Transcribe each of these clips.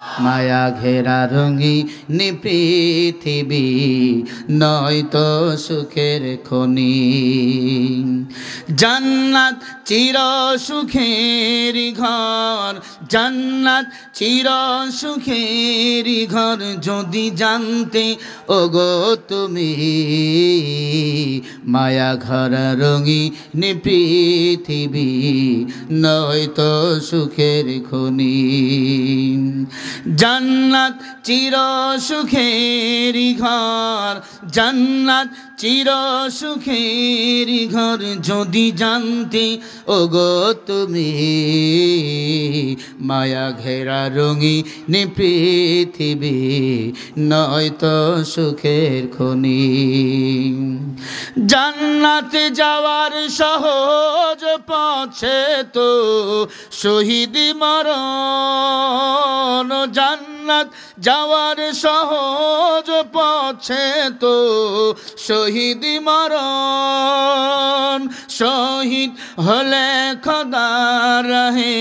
মায়া ঘেরা রঙিন পৃথিবী নয়তো সুখের খনি। জান্নাত চির সুখের ঘর, জান্নাত চির সুখের ঘর যদি জানতে ওগো তুমি, মায়া ঘরা রঙিন পৃথিবী নয়তো সুখের খনি। জান্নাত চির সুখের ঘর, জান্নাত চির সুখের ঘর যদি জানতে ওগো তুমি, মায়া ঘেরা রঙিন পৃথিবী নয়তো সুখের খনি। জান্নাতে যাওয়ার সহজ পথে তো শহীদ মরণ, জান্নাত যাওয়ার সহজ পথে তো শহীদ মরণ। শহীদ হলে খোদার রাহে,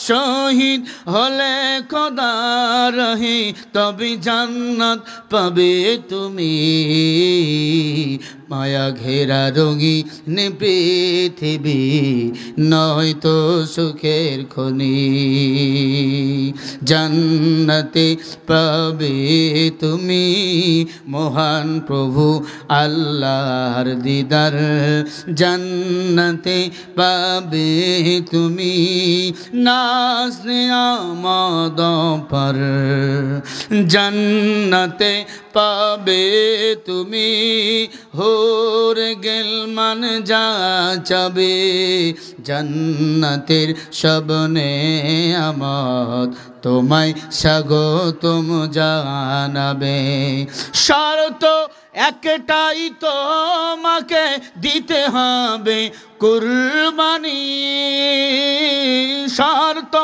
শহীদ হলে খোদার রাহে তবে জান্নাত পাবে তুমি, মায়া ঘেরা রঙিন পৃথিবী নয়তো সুখের খনি। জান্নাতে পাবে তুমি মহান প্রভু আল্লাহর দিদার, জান্নাতে পাবে তুমি নাজ নিয়ামত পার, জান্নাতে পাবে তুমি হোর গেলমান যা চাবে, জান্নাতের সব নেয়ামত তোমায় স্বাগতম জানাবে। শর্ত একটাই তোমাকে দিতে হবে কুরবানি, শর্ত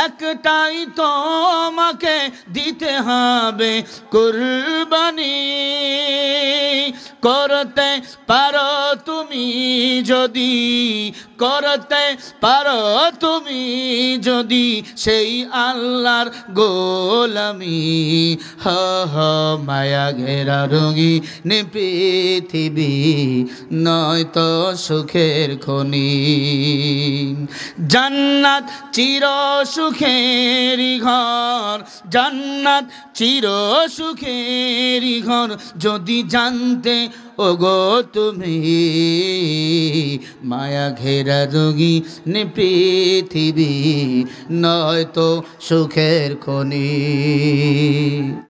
একটাই তোমাকে দিতে হবে কুরবানি। করতে পারো তুমি যদি, করতে পারো তুমি যদি সেই আল্লাহর গোলামি, হ মায়া ঘেরা রঙিন পৃথিবী নয়তো সুখের খনি। জান্নাত চির সুখের ঘর, জান্নাত চির সুখের ঘর যদি জানতে ওগো তুমি, মায়া ঘেরা রঙিন পৃথিবী নয়তো সুখের খনি।